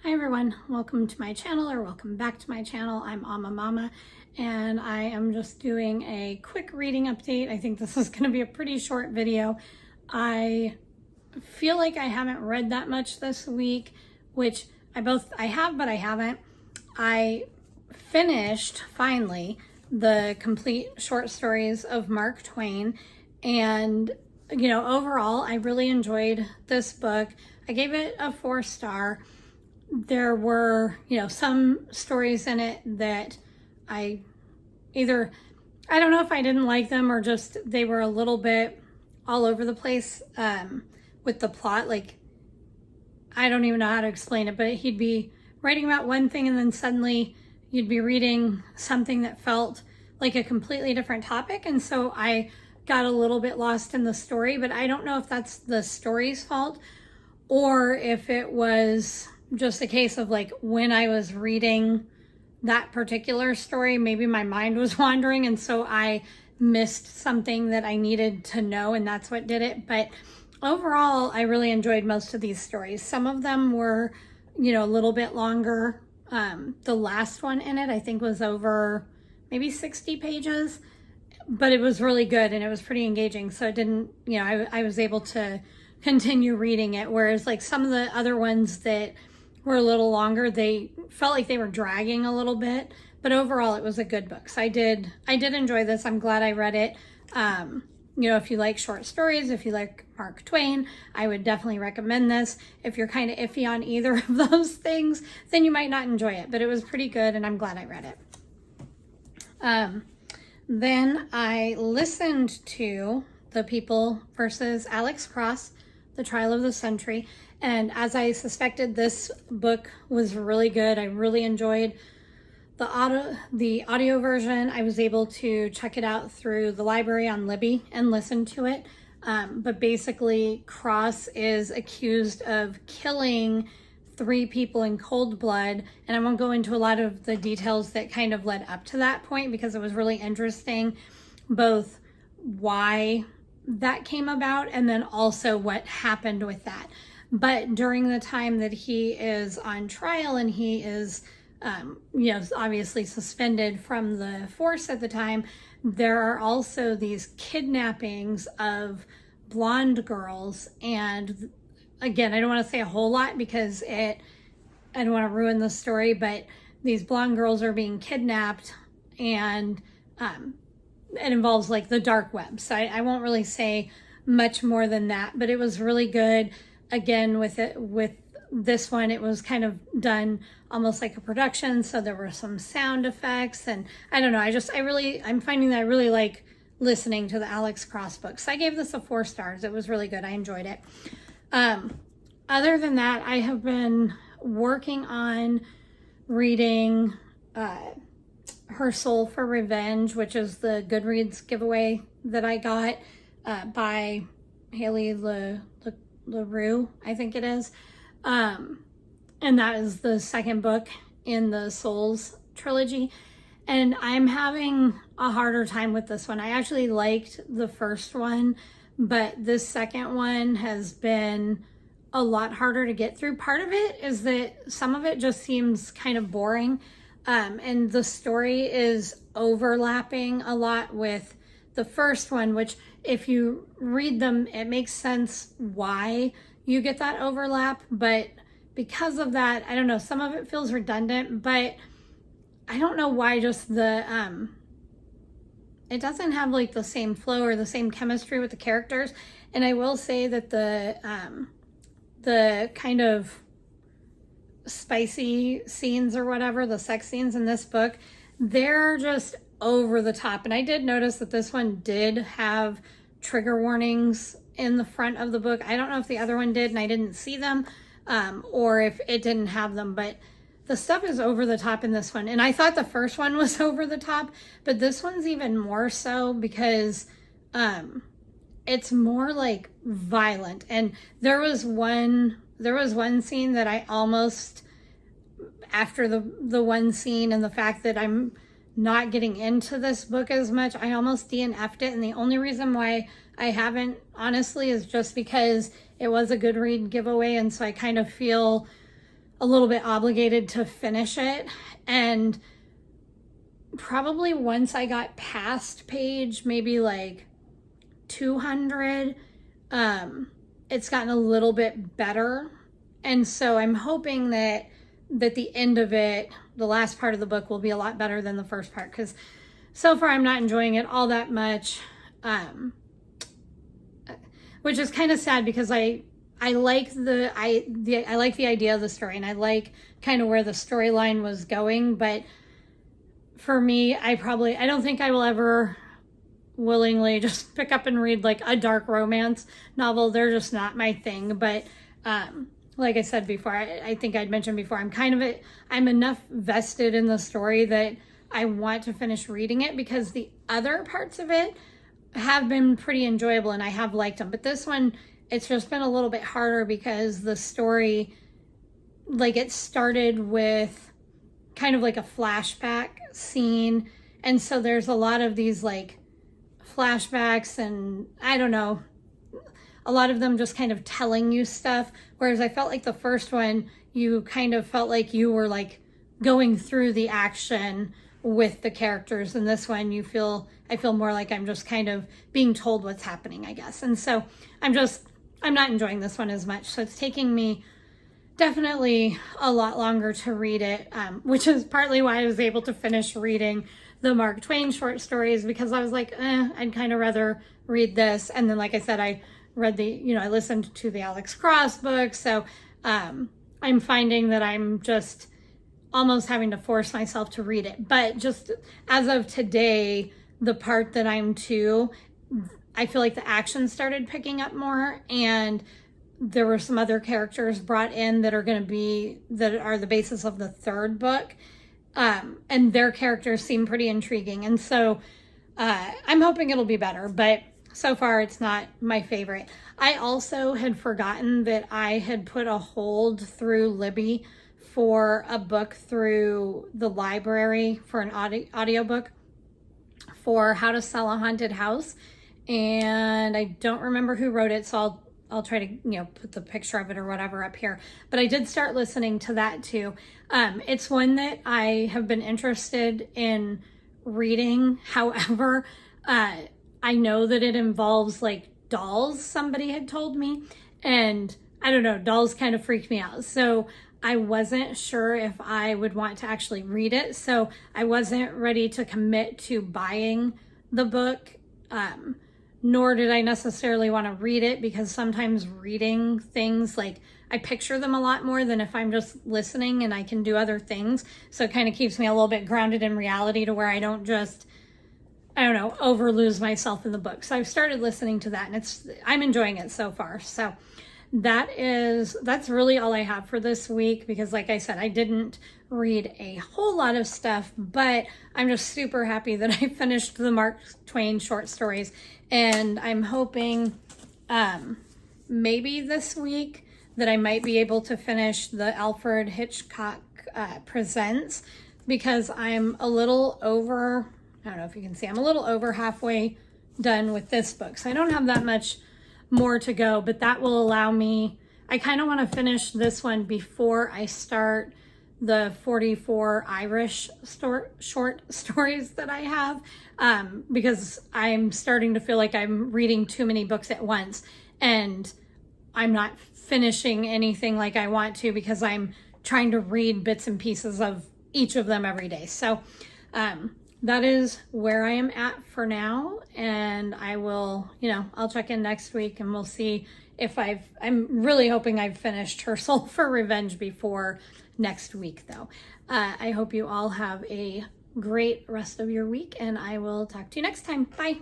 Hi everyone, welcome to my channel or welcome back to my channel. I'm Amma Mama and I am just doing a quick reading update. I think this is going to be a pretty short video. I feel like I haven't read that much this week, which I have, but I haven't. I finished finally the complete short stories of Mark Twain, and overall I really enjoyed this book. I gave it a 4-star. There were, some stories in it that I don't know if I didn't like them or just they were a little bit all over the place with the plot. Like, I don't even know how to explain it, but he'd be writing about one thing and then suddenly you'd be reading something that felt like a completely different topic. And so I got a little bit lost in the story, but I don't know if that's the story's fault or if it was just a case of like when I was reading that particular story, maybe my mind was wandering and so I missed something that I needed to know, and that's what did it. But overall, I really enjoyed most of these stories. Some of them were, a little bit longer. The last one in it, I think, was over maybe 60 pages, but it was really good and it was pretty engaging. So it didn't, I was able to continue reading it. Whereas like some of the other ones that were a little longer, they felt like they were dragging a little bit, but overall it was a good book. So I did enjoy this. I'm glad I read it. If you like short stories, if you like Mark Twain, I would definitely recommend this. If you're kind of iffy on either of those things, then you might not enjoy it, but it was pretty good and I'm glad I read it. Then I listened to The People versus Alex Cross, The Trial of the Century. And as I suspected, this book was really good. I really enjoyed the audio version. I was able to check it out through the library on Libby and listen to it. But basically, Cross is accused of killing 3 people in cold blood. And I won't go into a lot of the details that kind of led up to that point because it was really interesting, both why that came about and then also what happened with that. But during the time that he is on trial and he is, obviously suspended from the force at the time, there are also these kidnappings of blonde girls. And again, I don't want to say a whole lot because I don't want to ruin the story, but these blonde girls are being kidnapped and it involves like the dark web. So I won't really say much more than that, but it was really good. Again, with this one, it was kind of done almost like a production. So there were some sound effects and I don't know. I'm finding that I really like listening to the Alex Cross books. So I gave this a 4 stars. It was really good. I enjoyed it. Other than that, I have been working on reading Her Soul for Revenge, which is the Goodreads giveaway that I got by Haley LaRue, I think it is. And that is the second book in the Souls trilogy. And I'm having a harder time with this one. I actually liked the first one, but this second one has been a lot harder to get through. Part of it is that some of it just seems kind of boring. And the story is overlapping a lot with the first one, which if you read them, it makes sense why you get that overlap. But because of that, I don't know, some of it feels redundant, but I don't know why just it doesn't have like the same flow or the same chemistry with the characters. And I will say that the kind of spicy scenes or whatever, the sex scenes in this book, they're just over the top. And I did notice that this one did have trigger warnings in the front of the book. I don't know if the other one did and I didn't see them, or if it didn't have them, but the stuff is over the top in this one. And I thought the first one was over the top, but this one's even more so because it's more like violent. And there was one scene that I almost, after the one scene and the fact that I'm not getting into this book as much, I almost DNF'd it. And the only reason why I haven't, honestly, is just because it was a Goodreads giveaway. And so I kind of feel a little bit obligated to finish it. And probably once I got past page maybe like 200, it's gotten a little bit better. And so I'm hoping that the end of it, the last part of the book, will be a lot better than the first part, because so far I'm not enjoying it all that much, which is kind of sad, because I like I like the idea of the story, and I like kind of where the storyline was going. But for me, I don't think I will ever willingly just pick up and read like a dark romance novel. They're just not my thing. But like I said before, I think I'd mentioned before, I'm enough vested in the story that I want to finish reading it, because the other parts of it have been pretty enjoyable and I have liked them. But this one, it's just been a little bit harder, because the story, like, it started with kind of like a flashback scene. And so there's a lot of these like flashbacks, and I don't know, a lot of them just kind of telling you stuff. Whereas I felt like the first one, you kind of felt like you were like going through the action with the characters. And this one, I feel more like I'm just kind of being told what's happening, I guess. And so I'm not enjoying this one as much. So it's taking me definitely a lot longer to read it, which is partly why I was able to finish reading the Mark Twain short stories, because I was like, I'd kind of rather read this. And then, like I said, I read I listened to the Alex Cross book. So I'm finding that I'm just almost having to force myself to read it. But just as of today, the part that I'm to, I feel like the action started picking up more, and there were some other characters brought in that are the basis of the third book. And their characters seem pretty intriguing. And so I'm hoping it'll be better, but so far it's not my favorite. I also had forgotten that I had put a hold through Libby for a book through the library, for an audiobook for How to Sell a Haunted House. And I don't remember who wrote it, so I'll try to, put the picture of it or whatever up here. But I did start listening to that too. It's one that I have been interested in reading. However, I know that it involves like dolls, somebody had told me. And I don't know, dolls kind of freaked me out. So I wasn't sure if I would want to actually read it. So I wasn't ready to commit to buying the book. Nor did I necessarily want to read it, because sometimes reading things, like, I picture them a lot more than if I'm just listening and I can do other things. So it kind of keeps me a little bit grounded in reality, to where I don't just, over lose myself in the book. So I've started listening to that, and I'm enjoying it so far. So that's really all I have for this week, because like I said, I didn't read a whole lot of stuff, but I'm just super happy that I finished the Mark Twain short stories. And I'm hoping maybe this week that I might be able to finish the Alfred Hitchcock Presents, because I'm a little over, I don't know if you can see, I'm a little over halfway done with this book. So I don't have that much more to go, but that will allow me, I kind of want to finish this one before I start the 44 Irish short stories that I have, because I'm starting to feel like I'm reading too many books at once, and I'm not finishing anything like I want to, because I'm trying to read bits and pieces of each of them every day. So that is where I am at for now, and I will, I'll check in next week and we'll see if I'm really hoping I've finished Her Soul for Revenge before next week, though. I hope you all have a great rest of your week, and I will talk to you next time. Bye.